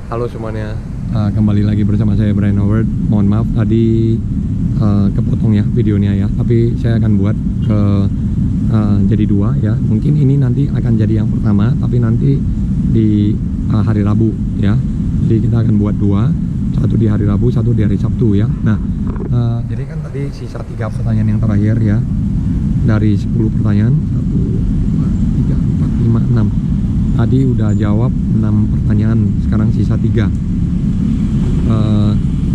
Halo semuanya, kembali lagi bersama saya Brian Howard. Mohon maaf tadi kepotong ya videonya ya, tapi saya akan buat jadi dua ya. Mungkin ini nanti akan jadi yang pertama, tapi nanti di hari Rabu ya. Jadi kita akan buat dua, satu di hari Rabu, satu di hari Sabtu ya. Nah, jadi kan tadi sisa 3 pertanyaan yang terakhir ya. Dari 10 pertanyaan, 1, 2, 3, 4, 5, 6. Tadi udah jawab 6 pertanyaan, sekarang sisa 3.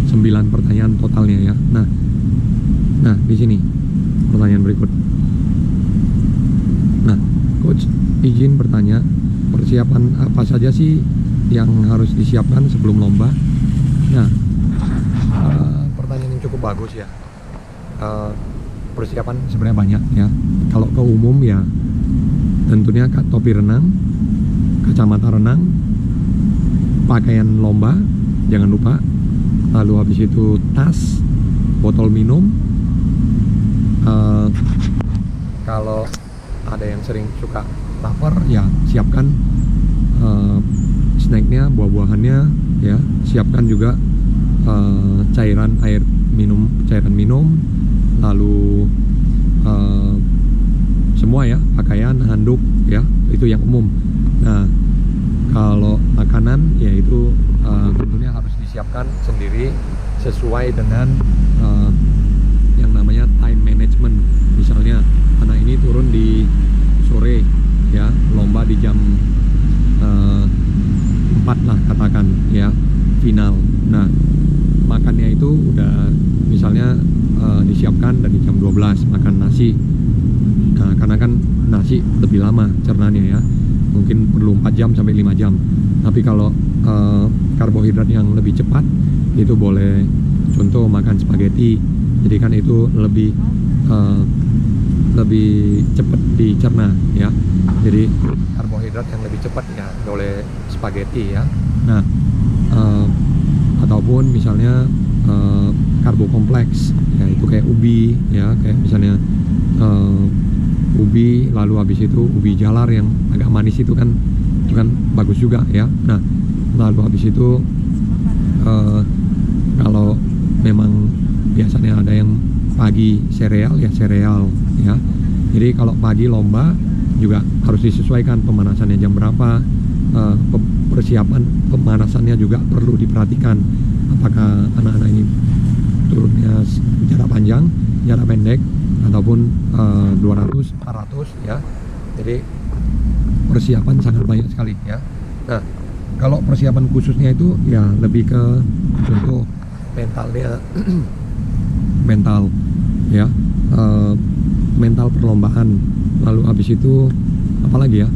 9 pertanyaan totalnya ya. Nah di sini pertanyaan berikut. Nah, coach izin bertanya, persiapan apa saja sih yang harus disiapkan sebelum lomba? Nah, pertanyaan yang cukup bagus ya. Persiapan sebenarnya banyak ya. Kalau ke umum ya tentunya topi renang, kacamata renang, pakaian lomba jangan lupa, lalu habis itu tas, botol minum, kalau ada yang sering suka lapar ya siapkan snacknya, buah-buahannya ya, siapkan juga cairan minum, lalu semua ya, pakaian, handuk ya, itu yang umum. Nah, kalau makanan ya itu tentunya harus disiapkan sendiri sesuai dengan yang namanya time management. Misalnya anak ini turun di sore ya, lomba di jam 4 lah katakan ya, final. Nah, makannya itu udah misalnya disiapkan dari jam 12 makan nasi. Nah, karena kan nasi lebih lama cernanya ya, mungkin perlu 4 jam sampai 5 jam. Tapi kalau karbohidrat yang lebih cepat itu boleh, contoh makan spaghetti. Jadi kan itu lebih cepat dicerna ya. Jadi karbohidrat yang lebih cepat ya boleh spaghetti ya. Nah, ataupun misalnya karbo kompleks ya, itu kayak ubi ya, kayak misalnya ubi, lalu habis itu ubi jalar yang agak manis itu kan bagus juga ya. Nah, lalu habis itu kalau memang biasanya ada yang pagi sereal ya, sereal ya. Jadi kalau pagi lomba juga harus disesuaikan pemanasannya jam berapa, persiapan pemanasannya juga perlu diperhatikan. Apakah anak-anak ini turunnya jarak panjang, jarak pendek, ataupun 200, 400 ya. Jadi persiapan sangat banyak sekali ya. Nah, kalau persiapan khususnya itu ya lebih ke contoh mentalnya mental ya, mental perlombaan. Lalu habis itu apalagi ya,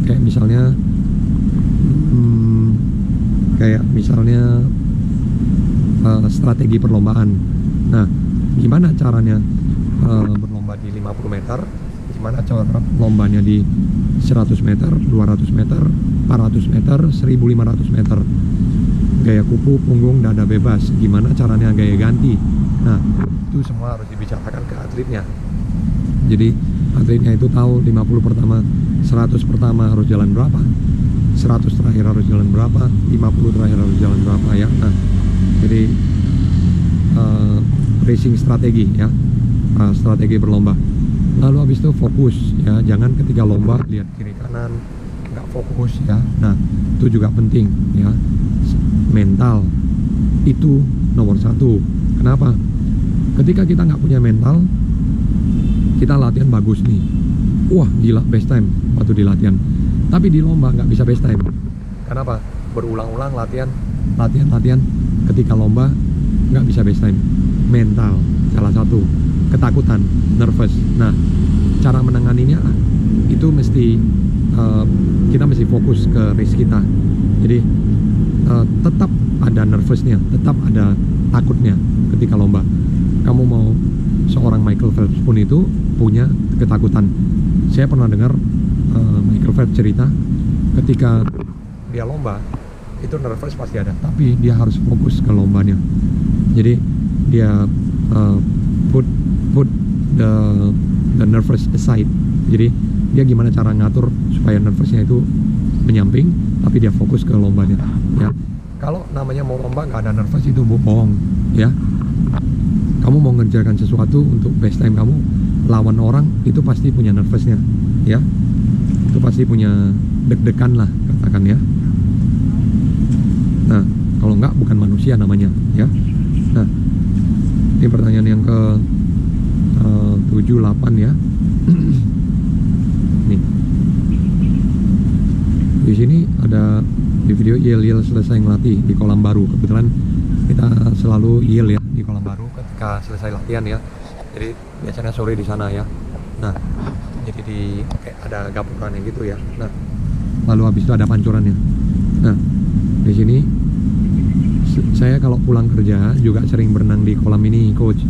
kayak misalnya strategi perlombaan. Nah, gimana caranya berlomba di 50 meter, gimana cara lombanya di 100 meter, 200 meter, 400 meter, 1500 meter, gaya kupu, punggung, dada bebas, gimana caranya gaya ganti. Nah, itu semua harus dibicarakan ke atletnya. Jadi atletnya itu tahu 50 pertama, 100 pertama harus jalan berapa, 100 terakhir harus jalan berapa, 50 terakhir harus jalan berapa ya. Nah, jadi racing strategi ya, strategi berlomba. Lalu habis itu fokus ya, jangan ketika lomba lihat kiri kanan, nggak fokus ya. Nah, itu juga penting ya. Mental itu nomor 1. Kenapa? Ketika kita nggak punya mental, kita latihan bagus nih, wah gila best time waktu di latihan, tapi di lomba nggak bisa best time. Kenapa? Berulang-ulang latihan, ketika lomba nggak bisa best time. Mental salah satu, ketakutan, nervous. Nah, cara menanganinya itu kita mesti fokus ke race kita. Jadi tetap ada nervousnya, tetap ada takutnya ketika lomba. Kamu mau seorang Michael Phelps pun itu punya ketakutan. Saya pernah dengar Michael Phelps cerita ketika dia lomba itu nervous pasti ada, tapi dia harus fokus ke lombanya. Jadi dia put the nervous aside. Jadi dia gimana cara ngatur supaya nervousnya itu menyamping tapi dia fokus ke lombanya ya. Kalau namanya mau lomba nggak ada nervous itu bohong ya. Kamu mau ngerjakan sesuatu untuk best time kamu, lawan orang itu pasti punya nervousnya ya, itu pasti punya deg-degan lah katakan ya. Nah kalau nggak bukan manusia namanya ya. Nah ini pertanyaan yang ke 7, 8 ya. Nih di sini ada di video Yel selesai ngelatih di kolam baru. Kebetulan kita selalu Yel ya di kolam baru ketika selesai latihan ya. Jadi biasanya sore di sana ya. Nah jadi di kayak ada gapurannya gitu ya. Nah lalu habis itu ada pancurannya. Nah di sini saya kalau pulang kerja juga sering berenang di kolam ini, coach.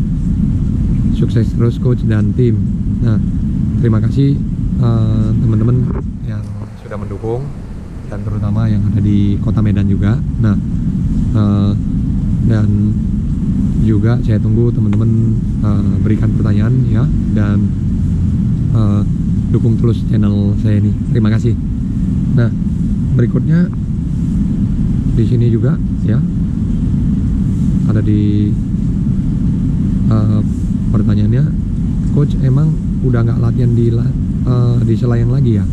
Sukses terus coach dan tim. Nah terima kasih teman-teman yang sudah mendukung dan terutama yang ada di Kota Medan juga. Nah dan juga saya tunggu teman-teman berikan pertanyaan ya, dan dukung terus channel saya ini. Terima kasih. Nah berikutnya di sini juga ya ada di pertanyaannya, coach emang udah nggak latihan di Selayang lagi ya?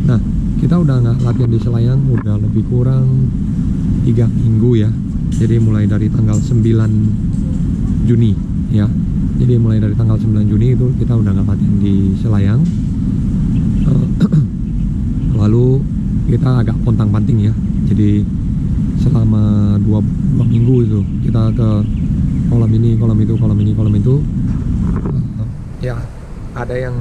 Nah kita udah nggak latihan di Selayang udah lebih kurang 3 minggu ya. Jadi mulai dari tanggal 9 Juni ya. Jadi mulai dari tanggal 9 Juni itu kita udah nggak latihan di Selayang. Lalu kita agak pontang-panting ya. Jadi selama 2 minggu itu kita ke kolam ini, kolam itu, kolam ini, kolam itu. Ya ada yang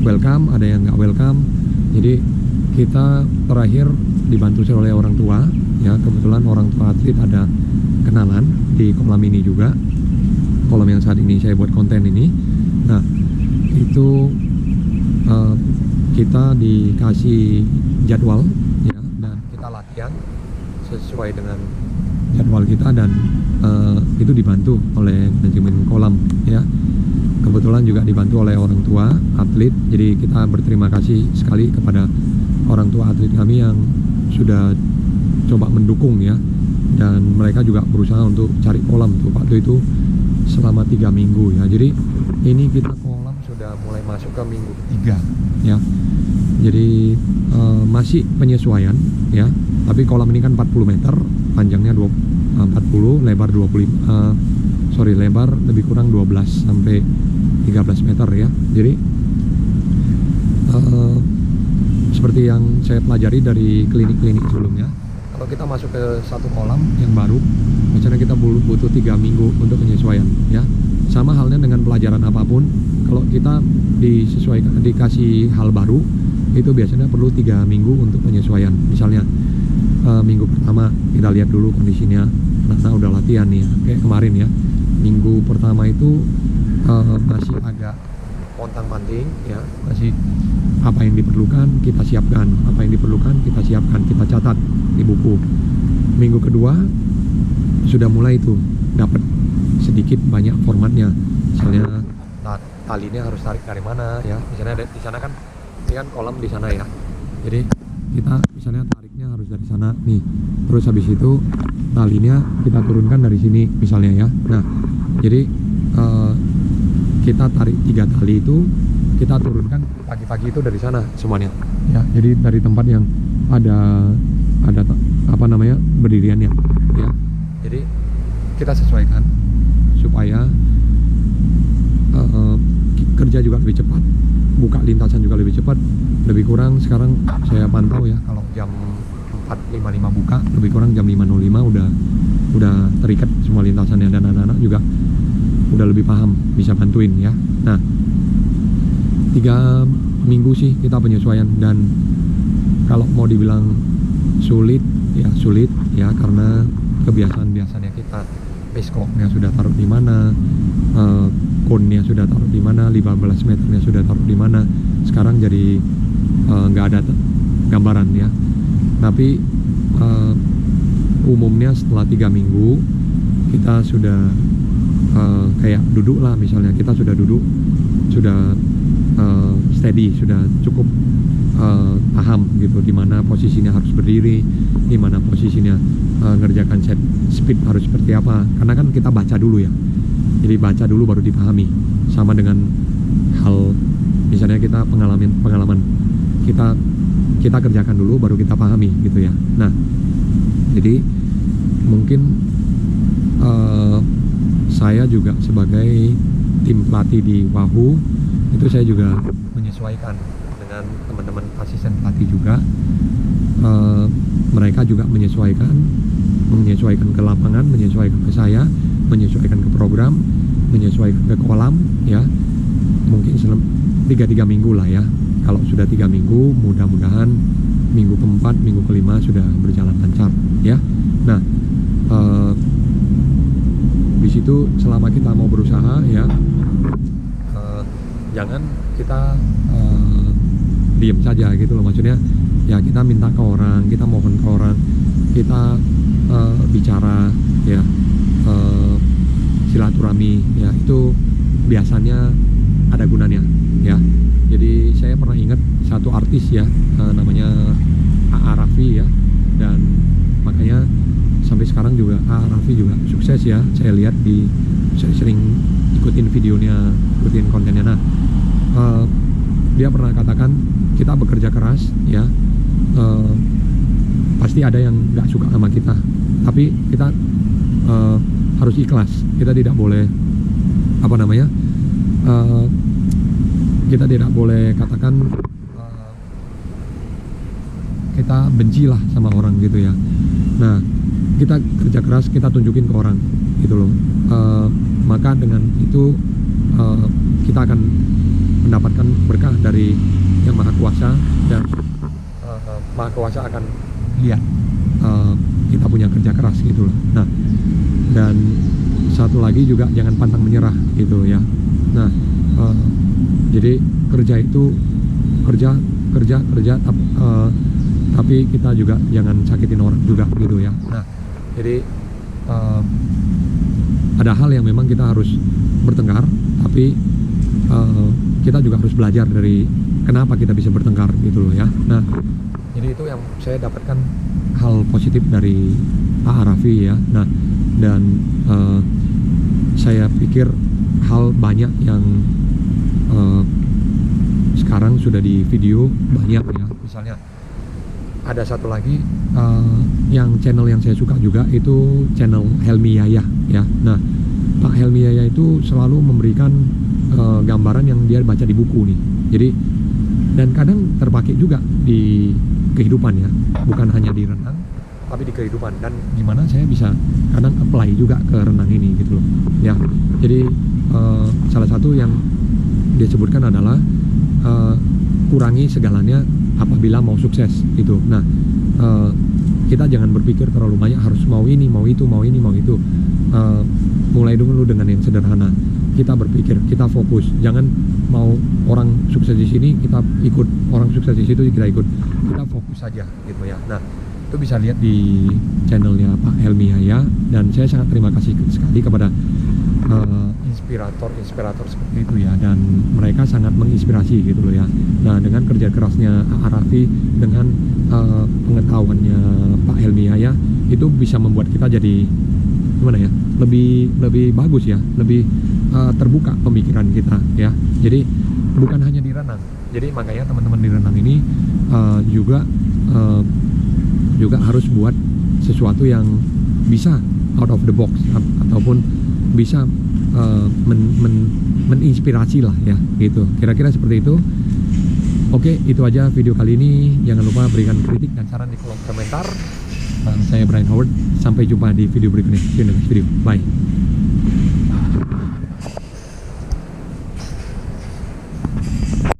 welcome, ada yang nggak welcome. Jadi kita terakhir dibantu oleh orang tua ya. Kebetulan orang tua atlet ada kenalan di kolam ini juga, kolam yang saat ini saya buat konten ini. Nah itu kita dikasih jadwal ya, dan kita latihan sesuai dengan jadwal kita, dan itu dibantu oleh manajemen kolam ya. Kebetulan juga dibantu oleh orang tua atlet. Jadi kita berterima kasih sekali kepada orang tua atlet kami yang sudah coba mendukung ya, dan mereka juga berusaha untuk cari kolam tuh waktu itu selama 3 minggu ya. Jadi ini kita kolam sudah mulai masuk ke minggu ketiga ya. Jadi masih penyesuaian ya. Tapi kolam ini kan 40 meter, panjangnya 40, lebar 25, lebar lebih kurang 12 sampai 13 meter ya. Jadi seperti yang saya pelajari dari klinik-klinik sebelumnya, kalau kita masuk ke satu kolam yang baru, biasanya kita butuh 3 minggu untuk penyesuaian ya. Sama halnya dengan pelajaran apapun, kalau kita disesuaikan, dikasih hal baru, itu biasanya perlu 3 minggu untuk penyesuaian. Misalnya minggu pertama kita lihat dulu kondisinya, nah udah latihan nih kayak kemarin ya. Minggu pertama itu masih agak pontang-panting ya, masih apa yang diperlukan kita siapkan, apa yang diperlukan kita siapkan, kita catat di buku. Minggu kedua sudah mulai itu dapat sedikit banyak formatnya, misalnya talinya harus tarik dari mana ya. Misalnya di sana kan, ini kan kolam di sana ya, jadi kita misalnya tariknya harus dari sana nih, terus habis itu talinya kita turunkan dari sini misalnya ya. Nah jadi kita tarik 3 tali itu kita turunkan pagi-pagi itu dari sana semuanya ya. Jadi dari tempat yang ada apa namanya berdiriannya ya. Jadi kita sesuaikan supaya kerja juga lebih cepat, buka lintasan juga lebih cepat. Lebih kurang sekarang saya pantau ya, kalau jam 4.55 buka, lebih kurang jam 5.05 udah terikat semua lintasannya, dan anak-anak juga udah lebih paham, bisa bantuin ya. Nah 3 minggu sih kita penyesuaian, dan kalau mau dibilang sulit ya karena kebiasaan-biasaannya kita. Peskoknya sudah taruh di mana, konnya sudah taruh di mana, 15 meternya sudah taruh di mana. Sekarang jadi nggak ada gambaran ya. Tapi umumnya setelah 3 minggu kita sudah kayak duduk lah, misalnya kita sudah duduk, sudah steady, sudah cukup paham gitu di mana posisinya harus berdiri, di mana posisinya ngerjakan set speed harus seperti apa. Karena kan kita baca dulu ya, jadi baca dulu baru dipahami. Sama dengan hal misalnya kita pengalaman kita kerjakan dulu baru kita pahami gitu ya. Nah, jadi mungkin saya juga sebagai tim pelatih di Wahoo itu saya juga menyesuaikan dengan teman-teman asisten pelatih juga. Mereka juga menyesuaikan ke lapangan, menyesuaikan ke saya, menyesuaikan ke program, menyesuaikan ke kolam ya. Mungkin 3 minggu lah ya. Kalau sudah 3 minggu, mudah-mudahan minggu keempat, minggu kelima sudah berjalan lancar ya. Nah, di situ selama kita mau berusaha ya, jangan kita diem saja gitu loh. Maksudnya ya kita minta ke orang, kita mohon ke orang, kita bicara ya, silaturahmi ya, itu biasanya ada gunanya ya. Jadi saya pernah ingat satu artis ya, namanya A.A. Raffi ya, dan makanya sampai sekarang juga A.A. Raffi juga sukses ya. Saya lihat saya sering ikutin videonya, ikutin kontennya. Nah, dia pernah katakan kita bekerja keras ya, pasti ada yang nggak suka sama kita, tapi kita harus ikhlas. Kita tidak boleh kita tidak boleh katakan kita bencilah sama orang gitu ya. Nah, kita kerja keras, kita tunjukin ke orang gitu loh. Maka dengan itu kita akan mendapatkan berkah dari Yang Maha Kuasa, dan Maha Kuasa akan lihat kita punya kerja keras gitu loh. Nah, dan satu lagi juga jangan pantang menyerah gitu ya. Nah, jadi kerja itu kerja tapi kita juga jangan sakitin orang juga gitu ya. Nah, jadi ada hal yang memang kita harus bertengkar, tapi kita juga harus belajar dari kenapa kita bisa bertengkar gitu loh ya. Nah, jadi itu yang saya dapatkan hal positif dari A.A. Raffi ya. Nah, dan saya pikir hal banyak yang sekarang sudah di video banyak ya. Misalnya ada satu lagi yang channel yang saya suka juga, itu channel Helmi Yahya ya. Nah, Pak Helmi Yahya itu selalu memberikan gambaran yang dia baca di buku nih. Jadi, dan kadang terpakai juga di kehidupan ya, bukan hanya di renang tapi di kehidupan. Dan gimana saya bisa kadang apply juga ke renang ini gitu loh ya. Jadi salah satu yang dia sebutkan adalah kurangi segalanya apabila mau sukses gitu. Nah, kita jangan berpikir terlalu banyak harus mau ini, mau itu, mau ini, mau itu. Mulai dulu dengan yang sederhana. Kita berpikir, kita fokus. Jangan mau orang sukses di sini kita ikut, orang sukses di situ kita ikut. Kita fokus saja gitu ya. Nah, itu bisa lihat di channelnya Pak Helmi Yahya, dan saya sangat terima kasih sekali kepada inspirator seperti itu ya, dan mereka sangat menginspirasi gitu loh ya. Nah, dengan kerja kerasnya A.A. Raffi, dengan pengetahuannya Pak Helmi Yahya, itu bisa membuat kita jadi gimana ya, lebih bagus ya, lebih terbuka pemikiran kita ya. Jadi bukan hanya di renang. Jadi makanya teman-teman di renang ini juga harus buat sesuatu yang bisa out of the box, ataupun bisa menginspirasi lah ya gitu. Kira-kira seperti itu. Oke, itu aja video kali ini. Jangan lupa berikan kritik dan saran di kolom komentar. Saya Brian Howard. Sampai jumpa di video berikutnya. See you in the next video. Bye.